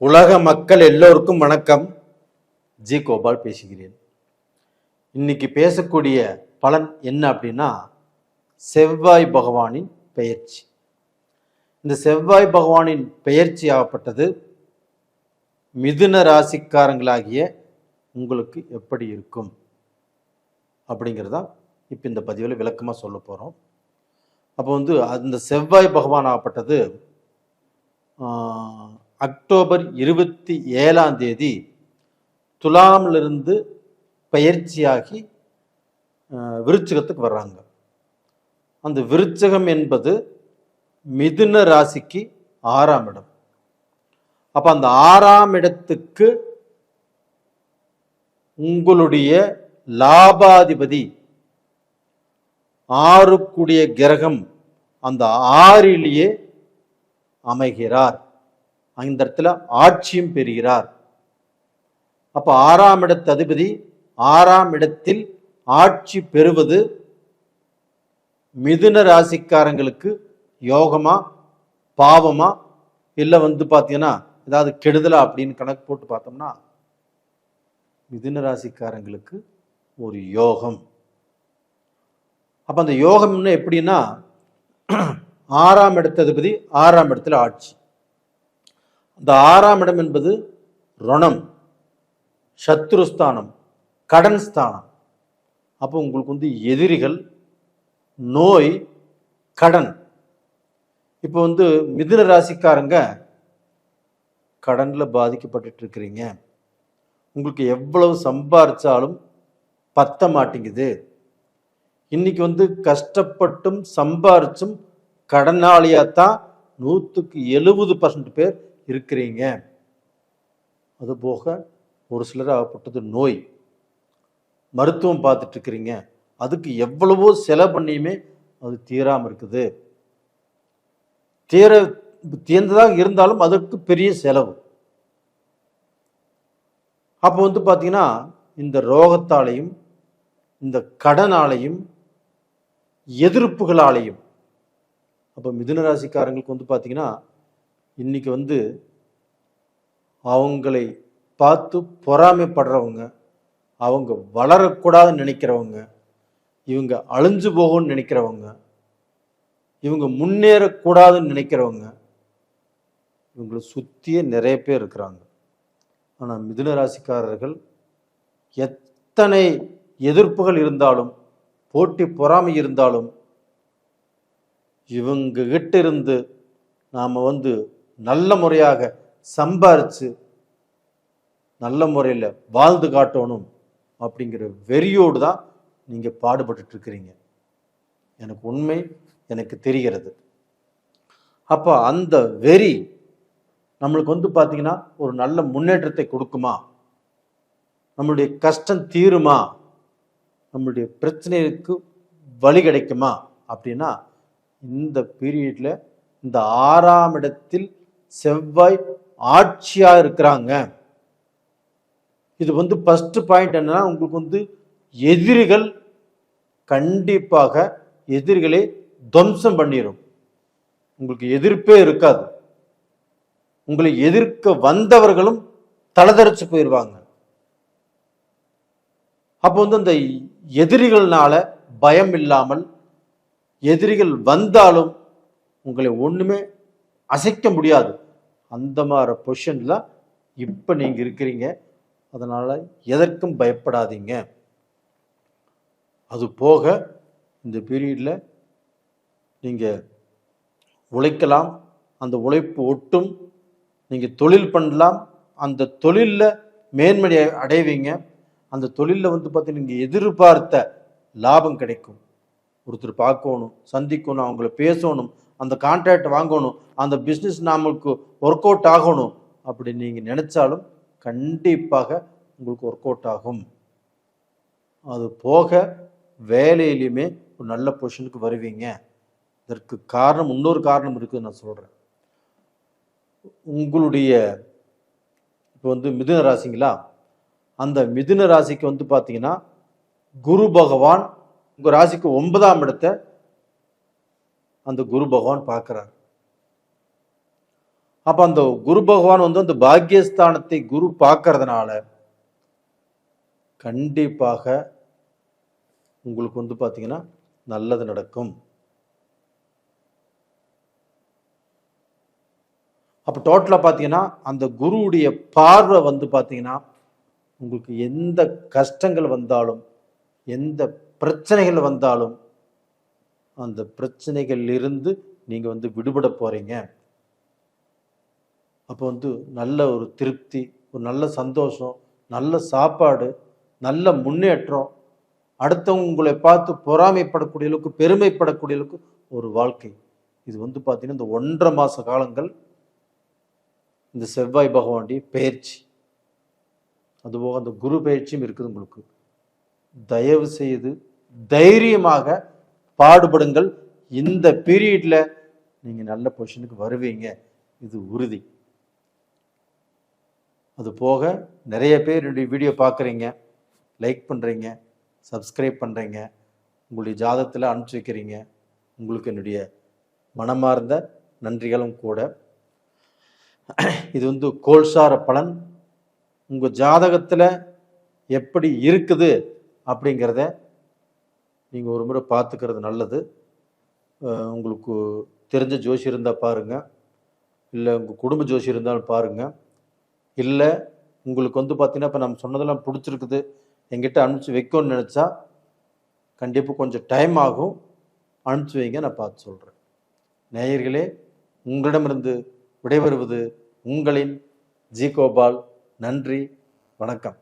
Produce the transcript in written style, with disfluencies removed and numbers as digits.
உலக மக்கள் எல்லோருக்கும் வணக்கம். ஜி கோபால் பேசுகிறேன். இன்னைக்கு பேசக்கூடிய பலன் என்ன அப்படின்னா, செவ்வாய் பகவானின் பெயர்ச்சி. இந்த செவ்வாய் பகவானின் பெயர்ச்சி ஆகப்பட்டது மிதுன ராசிக்காரங்களாகிய உங்களுக்கு எப்படி இருக்கும் அப்படிங்கிறதா இப்போ இந்த பதிவில் விளக்கமாக சொல்ல போகிறோம். அப்போ அந்த செவ்வாய் பகவான் ஆகப்பட்டது அக்டோபர் 27 துலாமிலிருந்து பயிற்சியாகி விருச்சிகத்துக்கு வர்றாங்க. அந்த விருச்சிகம் என்பது மிதுன ராசிக்கு 6ஆம் இடம். அப்போ அந்த 6ஆம் இடத்துக்கு உங்களுடைய லாபாதிபதி 6 கிரகம் அந்த 6லேயே அமைகிறார். அந்த இடத்துல ஆட்சியும் பெறுகிறார். அப்ப 6ஆம் இடத்து அதிபதி 6ஆம் இடத்தில் ஆட்சி பெறுவது மிதுன ராசிக்காரங்களுக்கு யோகமா பாவமா இல்லை பார்த்தீங்கன்னா ஏதாவது கெடுதலா அப்படின்னு கணக்கு போட்டு பார்த்தோம்னா மிதுன ராசிக்காரங்களுக்கு ஒரு யோகம். அப்ப அந்த யோகம்னு எப்படின்னா 6ஆம் இடத்து அதிபதி 6ஆம் இடத்துல ஆட்சி. அந்த 6ஆம் இடம் என்பது ரணம், சத்ருஸ்தானம், கடன் ஸ்தானம். அப்போ உங்களுக்கு எதிரிகள், நோய், கடன். இப்போ மிதுன ராசிக்காரங்க கடன்ல பாதிக்கப்பட்டு இருக்கிறீங்க. உங்களுக்கு எவ்வளவு சம்பாரிச்சாலும் பத்த மாட்டேங்குது. இன்னைக்கு கஷ்டப்பட்டும் சம்பாரிச்சும் கடனாளியாத்தான் 170% பேர் இருக்கிறீங்க. அதுபோக ஒரு சிலர் ஆகப்பட்டது நோய், மருத்துவம் பார்த்துட்டு இருக்கிறீங்க. அதுக்கு எவ்வளவோ செலவு பண்ணியுமே அது தீராமல் இருக்குது. தீர்ந்ததாக இருந்தாலும் அதற்கு பெரிய செலவு. அப்போ பார்த்தீங்கன்னா இந்த ரோகத்தாலையும் இந்த கடனாலையும் எதிர்ப்புகளாலையும் அப்போ மிதுன ராசிக்காரங்களுக்கு பார்த்தீங்கன்னா இன்னைக்கு அவங்களை பார்த்து பொறாமைப்படுறவங்க, அவங்க வளரக்கூடாதுன்னு நினைக்கிறவங்க, இவங்க அழிஞ்சு போகும்னு நினைக்கிறவங்க, இவங்க முன்னேறக்கூடாதுன்னு நினைக்கிறவங்க, இவங்களை சுற்றியே நிறைய பேர் இருக்கிறாங்க. ஆனால் மிதுன ராசிக்காரர்கள் எத்தனை எதிர்ப்புகள் இருந்தாலும் போட்டி பொறாமை இருந்தாலும் இவங்க கிட்ட இருந்து நாம் நல்ல முறையாக சம்பாரித்து நல்ல முறையில் வாழ்ந்து காட்டணும் அப்படிங்கிற வெறியோடு தான் நீங்கள் பாடுபட்டு இருக்கிறீங்க. எனக்கு உண்மை எனக்கு தெரிகிறது. அப்போ அந்த வெறி நம்மளுக்கு பார்த்தீங்கன்னா ஒரு நல்ல முன்னேற்றத்தை கொடுக்குமா, நம்மளுடைய கஷ்டம் தீருமா, நம்மளுடைய பிரச்சனைக்கு வழி கிடைக்குமா அப்படின்னா இந்த பீரியட்ல இந்த 6ஆம் இடத்தில் செவ்வாய் ஆட்சியா இருக்கிறாங்க. இது ஃபர்ஸ்ட் பாயிண்ட் என்னன்னா, உங்களுக்கு எதிரிகள் கண்டிப்பாக எதிரிகளை துவம்சம் பண்ணிடும். உங்களுக்கு எதிர்ப்பே இருக்காது. உங்களை எதிர்க்க வந்தவர்களும் தலதரிச்சு போயிடுவாங்க. அப்போ அந்த எதிரிகள்னால பயம் இல்லாமல் எதிரிகள் வந்தாலும் உங்களை ஒண்ணுமே அசைக்க முடியாது. அந்த மாதிரி பொசிஷன்ல இப்ப நீங்க இருக்கிறீங்க. அதனால எதற்கும் பயப்படாதீங்க. அது போக இந்த பீரியட்ல நீங்க உழைக்கலாம். அந்த உழைப்பு ஒட்டும். நீங்க தொழில் பண்ணலாம். அந்த தொழில்ல மேன்மை அடைவீங்க. அந்த தொழிலில் பார்த்தீங்கன்னா நீங்கள் எதிர்பார்த்த லாபம் கிடைக்கும். ஒருத்தர் பார்க்கணும், சந்திக்கணும், அவங்கள பேசணும், அந்த கான்ட்ராக்ட் வாங்கணும், அந்த பிஸ்னஸ் நம்மளுக்கு ஒர்க் அவுட் ஆகணும் அப்படி நீங்கள் நினைச்சாலும் கண்டிப்பாக உங்களுக்கு ஒர்க் அவுட் ஆகும். அது போக வேலையிலுமே ஒரு நல்ல பொசிஷனுக்கு வருவீங்க. இதற்கு காரணம் இன்னொரு காரணம் இருக்குதுன்னு நான் சொல்கிறேன். உங்களுடைய இப்போ மிதுன ராசிங்களா, அந்த மிதுன ராசிக்கு பார்த்தீங்கன்னா குரு பகவான் உங்கள் ராசிக்கு 9ஆம் இடத்தை அந்த குரு பகவான் பார்க்குறார். அப்போ அந்த குரு பகவான் வந்து அந்த பாக்கியஸ்தானத்தை குரு பார்க்கறதுனால கண்டிப்பாக உங்களுக்கு வந்து பார்த்தீங்கன்னா நல்லது நடக்கும். அப்போ டோட்டலாக பார்த்தீங்கன்னா அந்த குருவுடைய பார்வை வந்து பார்த்தீங்கன்னா உங்களுக்கு எந்த கஷ்டங்கள் வந்தாலும் எந்த பிரச்சனைகள் வந்தாலும் அந்த பிரச்சனைகளிலிருந்து நீங்கள் வந்து விடுபட போகிறீங்க. அப்போ வந்து நல்ல ஒரு திருப்தி, ஒரு நல்ல சந்தோஷம், நல்ல சாப்பாடு, நல்ல முன்னேற்றம், அடுத்தவங்க உங்களை பார்த்து பொறாமைப்படக்கூடிய அளவுக்கு, பெருமைப்படக்கூடிய அளவுக்கு ஒரு வாழ்க்கை. இது வந்து பார்த்தீங்கன்னா இந்த 1.5 மாத காலங்கள் இந்த செவ்வாய் பகவானுடைய பயிற்சி, அதுபோக அந்த குரு பயிற்சியும் இருக்குது உங்களுக்கு. தயவு செய்து தைரியமாக பாடுபடுங்கள். இந்த பீரியட்ல நீங்கள் நல்ல பொசிஷனுக்கு வருவீங்க, இது உறுதி. அது போக நிறைய பேர் என்னுடைய வீடியோ பார்க்குறீங்க, லைக் பண்ணுறீங்க, சப்ஸ்கிரைப் பண்ணுறீங்க, உங்களுடைய ஜாதகத்தில் அனுப்பிச்சி வைக்கிறீங்க. உங்களுக்கு என்னுடைய மனமார்ந்த நன்றிகளும் கூட. இது வந்து கோல்சார பலன். உங்கள் ஜாதகத்தில் எப்படி இருக்குது அப்படிங்கிறத நீங்கள் ஒரு முறை பார்த்துக்கிறது நல்லது. உங்களுக்கு தெரிஞ்ச ஜோசி இருந்தால் பாருங்கள், இல்லை உங்கள் குடும்ப ஜோசி இருந்தாலும் பாருங்கள். இல்லை உங்களுக்கு வந்து பார்த்தீங்கன்னா இப்போ நம்ம சொன்னதெல்லாம் பிடிச்சிருக்குது, எங்கிட்ட அனுப்பிச்சி வைக்கணும்னு நினச்சா கண்டிப்பாக கொஞ்சம் டைம் ஆகும், அனுப்பிச்சி வைங்க, நான் பார்த்து சொல்கிறேன். நேயர்களே, உங்களிடமிருந்து விடைபெறுவது உங்களின் ஜி கோபால். நன்றி, வணக்கம்.